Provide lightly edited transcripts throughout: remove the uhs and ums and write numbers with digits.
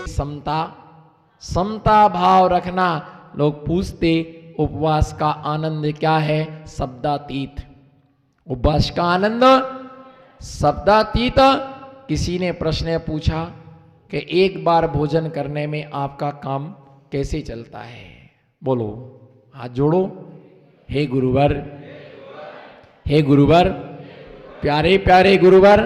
समता, समता भाव रखना। लोग पूछते उपवास का आनंद क्या है? शब्दातीत। उपवास का आनंद शब्दातीत। किसी ने प्रश्न पूछा कि एक बार भोजन करने में आपका काम कैसे चलता है? बोलो, हाथ जोड़ो। हे गुरुवर, हे गुरुवर, प्यारे प्यारे गुरुवर,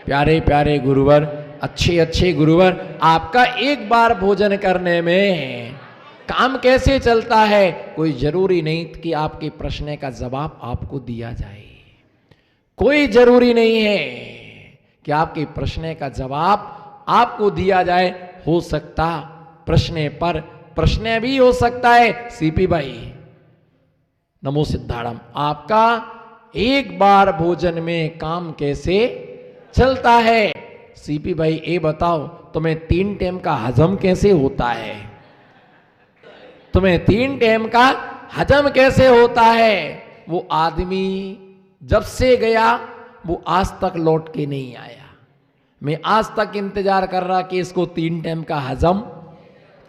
प्यारे प्यारे गुरुवर, अच्छे अच्छे गुरुवर, आपका एक बार भोजन करने में काम कैसे चलता है? कोई जरूरी नहीं कि आपके प्रश्न का जवाब आपको दिया जाए। कोई जरूरी नहीं है कि आपके प्रश्न का जवाब आपको दिया जाए। हो सकता प्रश्न पर प्रश्न भी हो सकता है। सीपी भाई नमो सिद्धाड़म, आपका एक बार भोजन में काम कैसे चलता है? सीपी भाई ये बताओ, तुम्हें 3 टाइम का हजम कैसे होता है? तुम्हें 3 टाइम का हजम कैसे होता है? वो आदमी जब से गया वो आज तक लौट के नहीं आया। मैं आज तक इंतजार कर रहा कि इसको 3 टाइम का हजम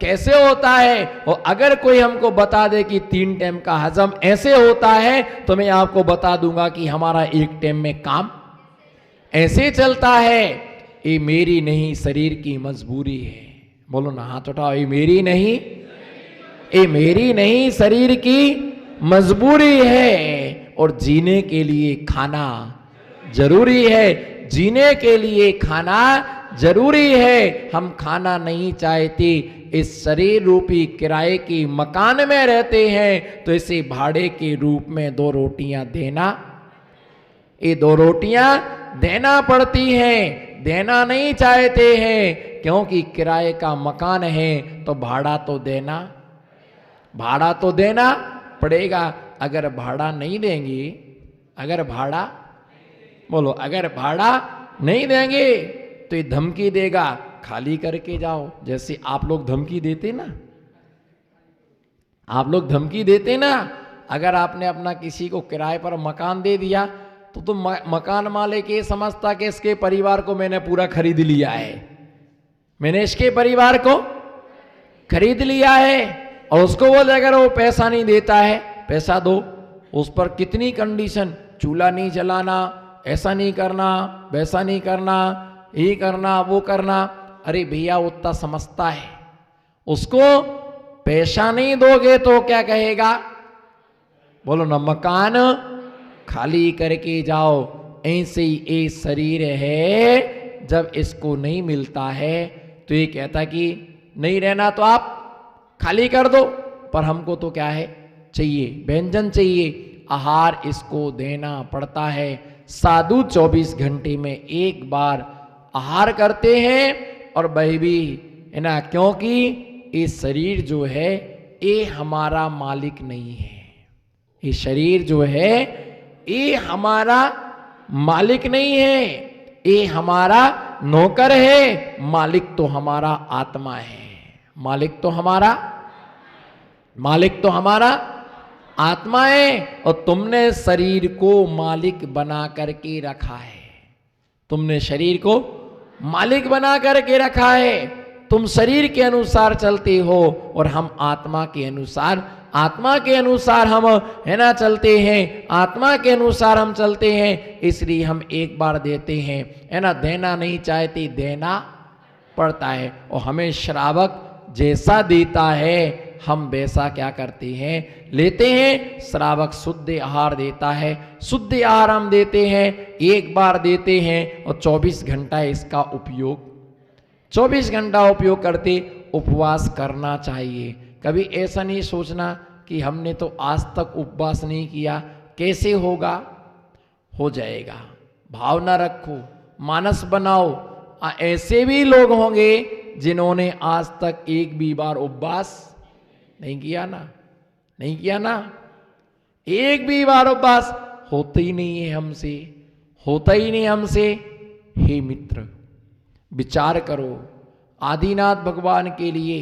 कैसे होता है। और अगर कोई हमको बता दे कि 3 टाइम का हजम ऐसे होता है तो मैं आपको बता दूंगा कि हमारा एक टाइम में काम ऐसे चलता है। ये मेरी नहीं शरीर की मजबूरी है। बोलो ना, हाथ उठाओ। ये मेरी नहीं, ये मेरी नहीं शरीर की मजबूरी है। और जीने के लिए खाना जरूरी है। जीने के लिए खाना जरूरी है। हम खाना नहीं चाहते, इस शरीर रूपी किराए की मकान में रहते हैं तो इसे भाड़े के रूप में 2 रोटियां देना, ये 2 रोटियां देना पड़ती हैं। देना नहीं चाहते हैं क्योंकि किराए का मकान है तो भाड़ा तो देना, भाड़ा तो देना पड़ेगा। अगर भाड़ा नहीं देंगे, अगर भाड़ा, बोलो, अगर भाड़ा नहीं देंगे तो ये धमकी देगा खाली करके जाओ। जैसे आप लोग धमकी देते ना, आप लोग धमकी देते ना। अगर आपने अपना किसी को किराए पर मकान दे दिया तो तुम मकान मालिक ये समझता कि इसके परिवार को मैंने पूरा खरीद लिया है, मैंने इसके परिवार को खरीद लिया है। और उसको बोले अगर वो पैसा नहीं देता है, पैसा दो। उस पर कितनी कंडीशन, चूल्हा नहीं जलाना, ऐसा नहीं करना, वैसा नहीं करना, ये करना, वो करना। अरे भैया उतना समझता है, उसको पैसा नहीं दोगे तो क्या कहेगा? बोलो ना, मकान खाली करके जाओ। ऐसे ही ये शरीर है, जब इसको नहीं मिलता है तो ये कहता कि नहीं रहना तो आप खाली कर दो। पर हमको तो क्या है, चाहिए, व्यंजन चाहिए, आहार इसको देना पड़ता है। साधु 24 घंटे में एक बार आहार करते हैं। और वह भी है ना, क्योंकि ये शरीर जो है ये हमारा मालिक नहीं है। ये शरीर जो है ये हमारा मालिक नहीं है, ये हमारा नौकर है। मालिक तो हमारा आत्मा है। मालिक तो हमारा, मालिक तो हमारा आत्मा है। और तुमने शरीर को मालिक बना करके रखा है। तुमने शरीर को मालिक बना करके रखा है। तुम शरीर के अनुसार चलते हो और हम आत्मा के अनुसार, आत्मा के अनुसार हम है ना चलते हैं। आत्मा के अनुसार हम चलते हैं, इसलिए हम एक बार देते हैं, है ना। देना नहीं चाहते, देना पड़ता है। और हमें श्रावक जैसा देता है हम वैसा क्या करते हैं, लेते हैं। श्रावक शुद्ध आहार देता है, शुद्ध आहार हम देते हैं, एक बार देते हैं। और 24 घंटा इसका उपयोग, 24 घंटा उपयोग करते उपवास करना चाहिए। कभी ऐसा नहीं सोचना कि हमने तो आज तक उपवास नहीं किया, कैसे होगा? हो जाएगा। भावना रखो, मानस बनाओ। ऐसे भी लोग होंगे जिन्होंने आज तक एक भी बार उपवास नहीं किया ना, नहीं किया ना। एक भी बार उपवास होता ही नहीं है हमसे, होता ही नहीं हमसे। हे मित्र, विचार करो। आदिनाथ भगवान के लिए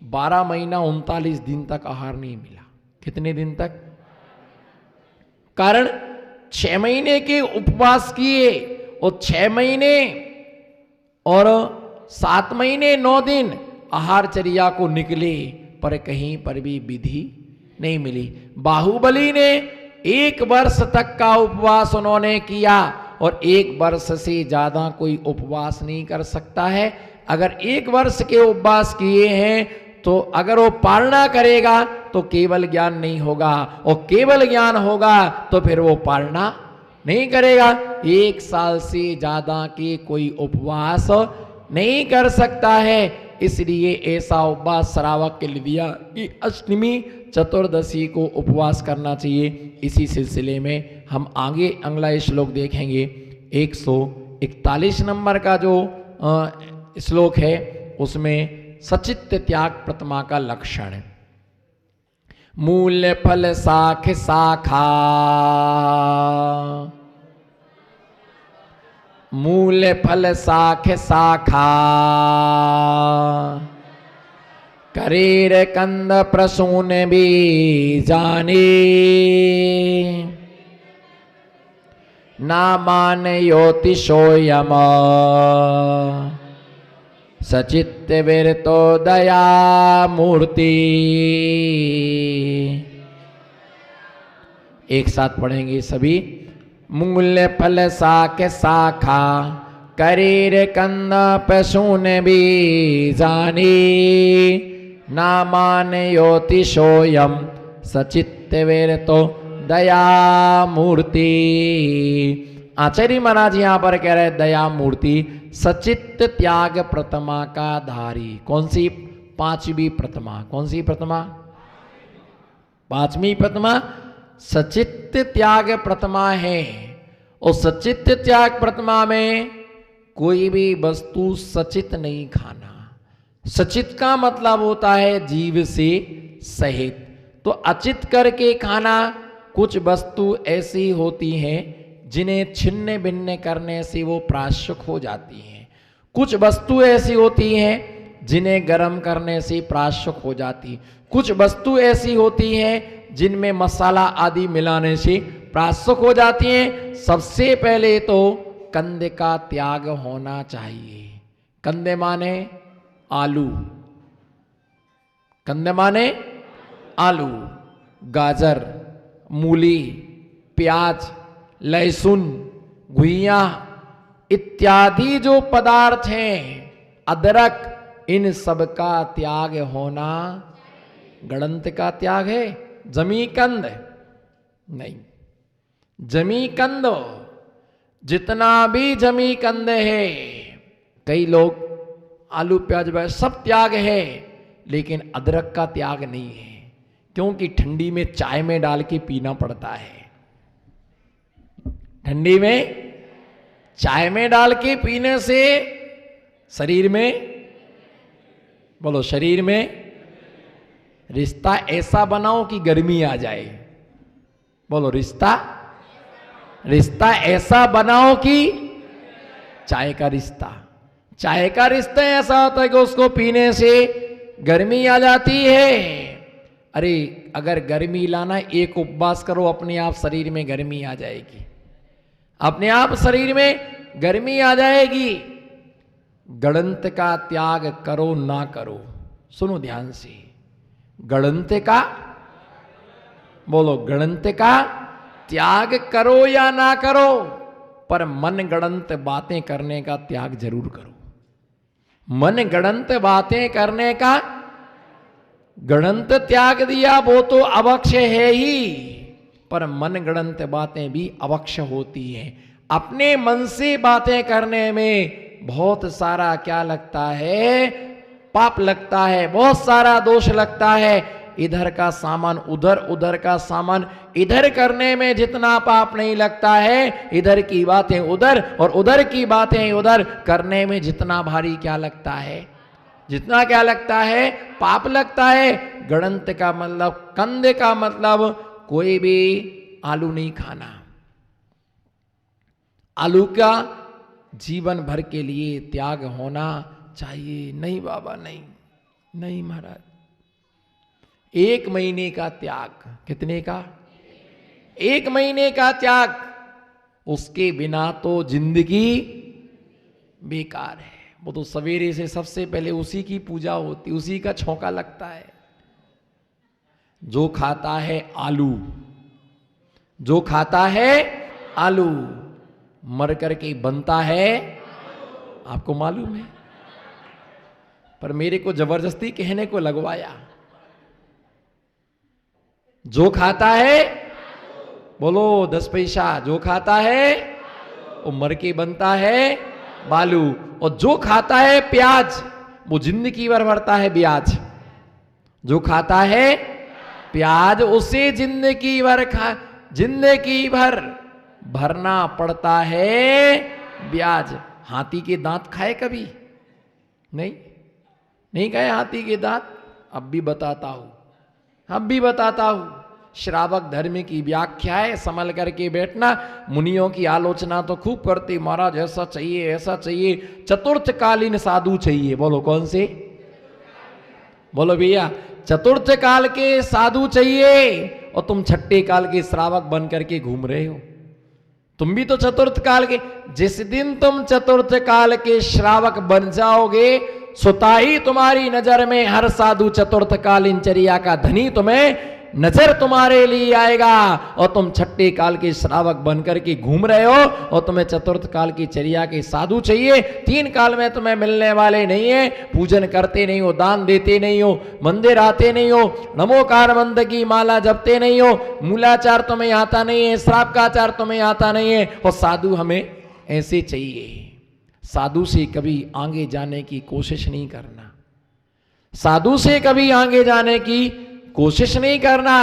12 महीना 39 दिन तक आहार नहीं मिला। कितने दिन तक? कारण 6 महीने के उपवास किए और 6 महीने और 7 महीने 9 दिन आहारचर्या को निकले, पर कहीं पर भी विधि नहीं मिली। बाहुबली ने 1 वर्ष तक का उपवास उन्होंने किया और 1 वर्ष से ज्यादा कोई उपवास नहीं कर सकता है। अगर 1 वर्ष के उपवास किए हैं तो अगर वो पालना करेगा तो केवल ज्ञान नहीं होगा, और केवल ज्ञान होगा तो फिर वो पालना नहीं करेगा। 1 साल से ज्यादा के कोई उपवास नहीं कर सकता है। इसलिए ऐसा उपवास श्रावक के लिए दिया कि अष्टमी चतुर्दशी को उपवास करना चाहिए। इसी सिलसिले में हम आगे अगला श्लोक देखेंगे। 141 नंबर का जो श्लोक है उसमें सचित्त त्याग प्रतिमा का लक्षण। मूल फल साख शाखा, मूल फल साख शाखा, करेर कंद प्रसून भी जाने, ना मान योति सोयम, सचित्त विरतो दया मूर्ति। एक साथ पढ़ेंगे सभी। मूल्य फल साख शाखा, करीर कंद पशून भी जानी, ना मान योति सोयम, सचित्त विरतो दया मूर्ति। आचार्य महाराज यहां पर कह रहे दया मूर्ति, सचित्त त्याग प्रतिमा का धारी। कौन सी? 5वीं प्रतिमा। कौन सी प्रतिमा? 5वीं प्रतिमा सचित्त त्याग प्रतिमा है। और सचित्त त्याग प्रतिमा में कोई भी वस्तु सचित नहीं खाना। सचित का मतलब होता है जीव से सहित। तो अचित करके खाना, कुछ वस्तु ऐसी होती हैं जिन्हें छिन्न भिन्न करने से वो प्रायश्चित हो जाती हैं। कुछ वस्तु ऐसी होती हैं जिन्हें गर्म करने से प्रायश्चित हो जाती। कुछ वस्तु ऐसी होती हैं जिनमें मसाला आदि मिलाने से प्रायश्चित हो जाती हैं। सबसे पहले तो कंद का त्याग होना चाहिए। कंदे माने आलू, कंदे माने आलू, गाजर, मूली, प्याज, लहसुन, घुइयां इत्यादि जो पदार्थ हैं, अदरक, इन सब का त्याग होना। गणंत का त्याग है, जमीकंद नहीं। जमीकंद, जितना भी जमीकंद है, कई लोग आलू प्याज वह सब त्याग है, लेकिन अदरक का त्याग नहीं है, क्योंकि ठंडी में चाय में डाल के पीना पड़ता है। ठंडी में चाय में डाल के पीने से शरीर में, बोलो, शरीर में रिश्ता ऐसा बनाओ कि गर्मी आ जाए। बोलो, रिश्ता ऐसा बनाओ कि चाय का रिश्ता, चाय का रिश्ता ऐसा होता है कि उसको पीने से गर्मी आ जाती है। अरे अगर गर्मी लाना, एक उपवास करो, अपने आप शरीर में गर्मी आ जाएगी, अपने आप शरीर में गर्मी आ जाएगी। गणंत का त्याग करो ना करो, सुनो ध्यान से। गणंत का, बोलो, गणंत का त्याग करो या ना करो, पर मन गणंत बातें करने का त्याग जरूर करो। मन गणंत बातें करने का गणंत त्याग दिया, वो तो अवक्ष्य है ही, पर मन गणंत बातें भी अवक्ष्य होती हैं। अपने मन से बातें करने में बहुत सारा क्या लगता है? पाप लगता है, बहुत सारा दोष लगता है। इधर का सामान उधर, उधर का सामान इधर करने में जितना पाप नहीं लगता है, इधर की बातें उधर और उधर की बातें उधर करने में जितना भारी क्या लगता है, जितना क्या लगता है, पाप लगता है। गणंत का मतलब, कंद का मतलब कोई भी आलू नहीं खाना। आलू का जीवन भर के लिए त्याग होना चाहिए। नहीं बाबा, नहीं, नहीं महाराज। 1 महीने का त्याग, कितने का? 1 महीने का त्याग। उसके बिना तो जिंदगी बेकार है। वो तो सवेरे से सबसे पहले उसी की पूजा होती, उसी का छौंका लगता है। जो खाता है आलू, जो खाता है आलू, मर करके बनता है, आपको मालूम है, पर मेरे को जबरदस्ती कहने को लगवाया। जो खाता है, बोलो 10 पैसा, जो खाता है वो मर के बनता है बालू, और जो खाता है प्याज वो जिंदगी भर भरता है ब्याज। जो खाता है प्याज उसे जिंदगी भर भरना पड़ता है ब्याज। हाथी के दांत खाए कभी? नहीं खाए हाथी के दांत। अब भी बताता हूं, श्रावक धर्म की व्याख्या है, संभल करके बैठना। मुनियों की आलोचना तो खूब करते, महाराज ऐसा चाहिए ऐसा चाहिए, चतुर्थकालीन साधु चाहिए। बोलो कौन से? बोलो भैया, चतुर्थ काल के साधु चाहिए, और तुम छठे काल के श्रावक बन करके घूम रहे हो। तुम भी तो चतुर्थ काल के, जिस दिन तुम चतुर्थ काल के श्रावक बन जाओगे, स्वतः ही तुम्हारी नजर में हर साधु चतुर्थ कालीन चर्या का धनी तुम्हें नजर तुम्हारे लिए आएगा, और तुम छठे काल के श्रावक बनकर के घूम रहे हो, और तुम्हें चतुर्थ काल की चर्या के साधु चाहिए। 3 काल में तुम्हें मिलने वाले नहीं है। पूजन करते नहीं हो, दान देते नहीं हो, मंदिर आते नहीं हो, नमोकार मंत्र की माला जपते नहीं हो, मूलाचार तुम्हें आता नहीं है, श्राप का आचार तुम्हें आता नहीं है, और साधु हमें ऐसे चाहिए। साधु से कभी आगे जाने की कोशिश नहीं करना, साधु से कभी आगे जाने की कोशिश नहीं करना।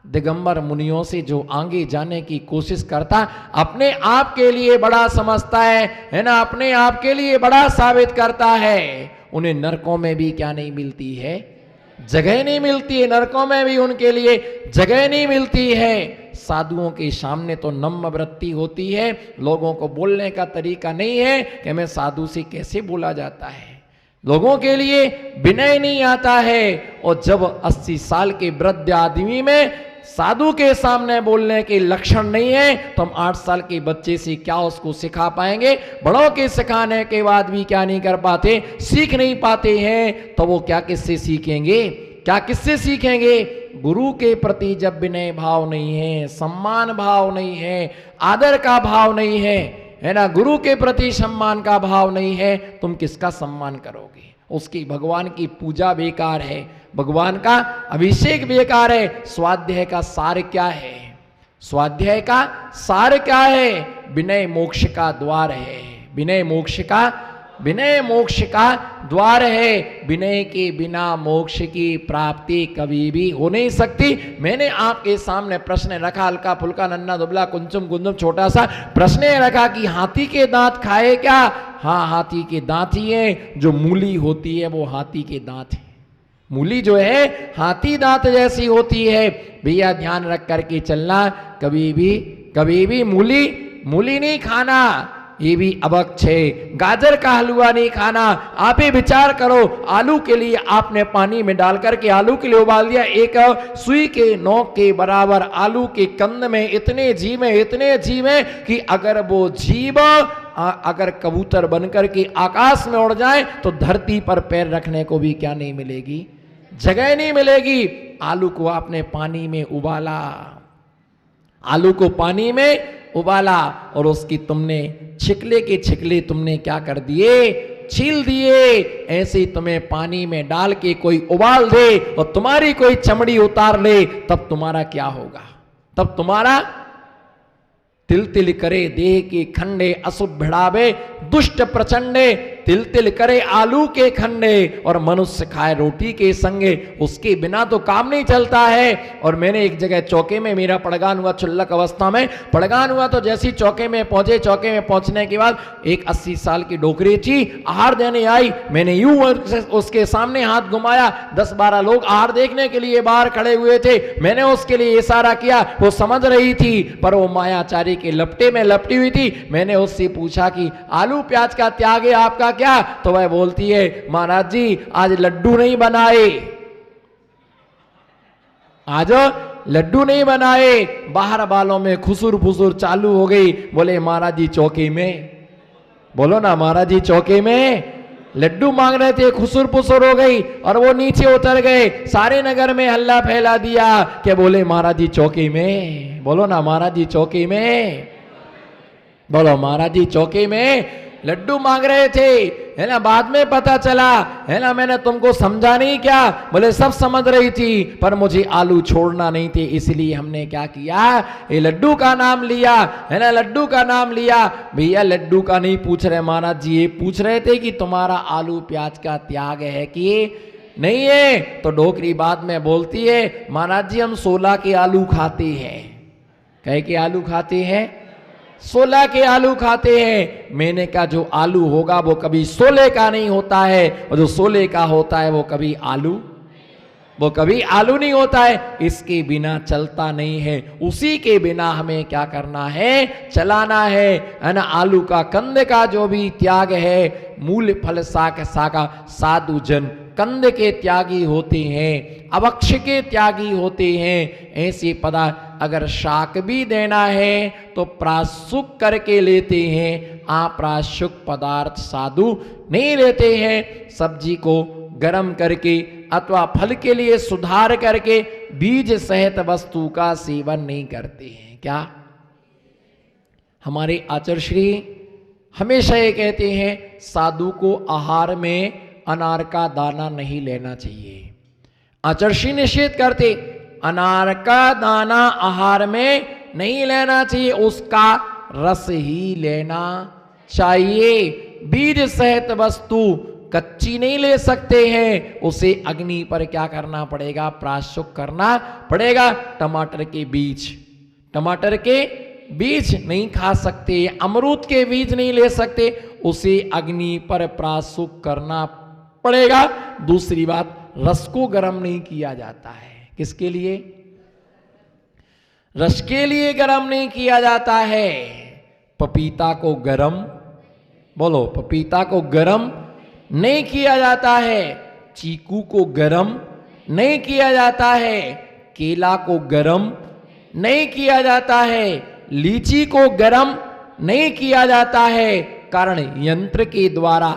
दिगंबर मुनियों से जो आगे जाने की कोशिश करता, अपने आप के लिए बड़ा समझता है ना, अपने आप के लिए बड़ा साबित करता है, उन्हें नरकों में भी क्या नहीं मिलती है? जगह नहीं मिलती है। नरकों में भी उनके लिए जगह नहीं मिलती है। साधुओं के सामने तो नम्र वृत्ति होती है, लोगों को बोलने का तरीका नहीं है कि मैं साधु से कैसे बोला जाता है, लोगों के लिए विनय नहीं आता है। और जब 80 साल के वृद्ध आदमी में साधु के सामने बोलने के लक्षण नहीं है, तो हम 8 साल के बच्चे से क्या उसको सिखा पाएंगे? बड़ों के सिखाने के बाद भी क्या नहीं कर पाते, सीख नहीं पाते हैं, तो वो क्या किससे सीखेंगे? क्या किससे सीखेंगे? गुरु के प्रति जब विनय भाव नहीं है, सम्मान भाव नहीं है, आदर का भाव नहीं है ना, गुरु के प्रति सम्मान का भाव नहीं है, तुम किसका सम्मान करोगे? उसकी भगवान की पूजा बेकार है, भगवान का अभिषेक बेकार है। स्वाध्याय का सार क्या है? स्वाध्याय का सार क्या है? विनय मोक्ष का द्वार है। विनय मोक्ष का द्वार है। विनय के बिना मोक्ष की प्राप्ति कभी भी हो नहीं सकती। मैंने आपके सामने प्रश्न रखा, हल्का फुल्का नन्ना दुबला कुंचुम कुंदुम छोटा सा प्रश्न रखा कि हाथी के दांत खाए क्या? हाँ, हाथी के दांत ही है। जो मूली होती है वो हाथी के दांत है। मूली जो है हाथी दांत जैसी होती है। भैया ध्यान रख करके चलना, कभी भी मूली नहीं खाना, ये भी अभक्त है। गाजर का हलवा नहीं खाना। आप ही विचार करो, आलू के लिए आपने पानी में डाल करके आलू के लिए उबाल दिया, एक सुई के नोक के बराबर आलू के कंद में इतने जीव हैं कि अगर वो जीव अगर कबूतर बनकर के आकाश में उड़ जाए तो धरती पर पैर रखने को भी क्या नहीं मिलेगी? जगह नहीं मिलेगी। आलू को आपने पानी में उबाला, आलू को पानी में उबाला, और उसकी तुमने छिकले के छिकले तुमने क्या कर दिए? छील दिए। ऐसे ही तुम्हें पानी में डाल के कोई उबाल दे और तुम्हारी कोई चमड़ी उतार ले, तब तुम्हारा क्या होगा? तब तुम्हारा तिल तिल करे देह के खंडे, अशुभ भिड़ावे दुष्ट प्रचंडे। तिल तिल करे आलू के खंडे, और मनुष्य खाए रोटी के संगे। उसके बिना तो काम नहीं चलता है। और मैंने एक जगह चौके में, मेरा पड़गान हुआ, चुल्लक अवस्था में पड़गान हुआ, तो जैसी चौके में पहुंचे, चौके में पहुंचने के बाद एक 80 साल की डोकरेची आहार देने आई। मैंने यूं उसके सामने हाथ घुमाया, 10-12 लोग आहार देखने के लिए बाहर खड़े हुए थे। मैंने उसके लिए इशारा किया, वो समझ रही थी, पर वो मायाचारी के लपटे में लपटी हुई थी। मैंने उससे पूछा कि आलू प्याज का त्याग है आपका क्या? तो वह बोलती है, महाराज जी आज लड्डू नहीं बनाए, आज लड्डू नहीं बनाए, बाहर वालों में खुसुर फुसुर चालू हो गई। बोले महाराज जी चौकी में, बोलो ना महाराज जी चौकी में लड्डू मांग रहे थे, खुसुर पुसुर हो गई और वो नीचे उतर गए। सारे नगर में हल्ला फैला दिया कि बोले महाराज जी चौकी में, बोलो ना महाराज जी चौकी में, बोलो महाराज जी चौकी में लड्डू मांग रहे थे, है ना। बाद में पता चला, है ना, मैंने तुमको समझा नहीं क्या? बोले सब समझ रही थी पर मुझे आलू छोड़ना नहीं थे, इसलिए हमने क्या किया, ये लड्डू का नाम लिया, है ना, लड्डू का नाम लिया। भैया लड्डू का नहीं पूछ रहे महाराज जी, ये पूछ रहे थे कि तुम्हारा आलू प्याज का त्याग है कि नहीं है? तो डोकरी बाद में बोलती है, महाराज जी हम 16 के आलू खाते हैं। कहे के आलू खाते हैं? 16 के आलू खाते हैं। मैंने कहा जो आलू होगा वो कभी 16 का नहीं होता है, और जो 16 का होता है वो कभी आलू नहीं होता है। इसके बिना चलता नहीं है, उसी के बिना हमें क्या करना है, चलाना है ना। आलू का कंद का जो भी त्याग है, मूल फल शाक शाका साधु जन कंद के त्यागी होते हैं, अवक्ष के त्यागी होते हैं। ऐसे पदार्थ अगर शाक भी देना है तो प्राशुक करके लेते हैं, अप्राशुक पदार्थ साधु नहीं लेते हैं। सब्जी को गर्म करके अथवा फल के लिए सुधार करके बीज सहित वस्तु का सेवन नहीं करते हैं। क्या हमारे आचार्य श्री हमेशा ये कहते हैं, साधु को आहार में अनार का दाना नहीं लेना चाहिए। आचार्य श्री निषेध करते, अनार का दाना आहार में नहीं लेना चाहिए, उसका रस ही लेना चाहिए। बीज सहित वस्तु कच्ची नहीं ले सकते हैं, उसे अग्नि पर क्या करना पड़ेगा, प्राशुक करना पड़ेगा। टमाटर के बीज नहीं खा सकते, अमरूद के बीज नहीं ले सकते, उसे अग्नि पर प्राशुक करना पड़ेगा। दूसरी बात, रस को गर्म नहीं किया जाता है। किसके लिए? रस के लिए गर्म नहीं किया जाता है। पपीता को गर्म, बोलो, पपीता को गर्म नहीं किया जाता है, चीकू को गर्म नहीं किया जाता है, केला को गर्म नहीं किया जाता है, लीची को गर्म नहीं किया जाता है। कारण यंत्र के द्वारा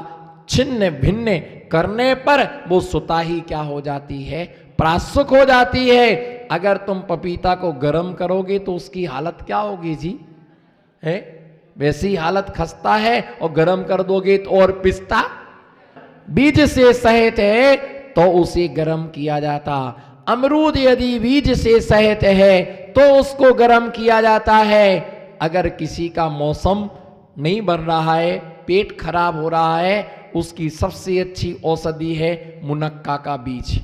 छिन्न भिन्न करने पर वो स्वतः ही क्या हो जाती है, प्राशुक हो जाती है। अगर तुम पपीता को गर्म करोगे तो उसकी हालत क्या होगी जी, है वैसी हालत खस्ता है, और गर्म कर दोगे तो और पिस्ता। बीज से सहित है तो उसे गर्म किया जाता। अमरूद यदि बीज से सहित है तो उसको गर्म किया जाता है। अगर किसी का मौसम नहीं बन रहा है, पेट खराब हो रहा है, उसकी सबसे अच्छी औषधि है मुनक्का का बीज।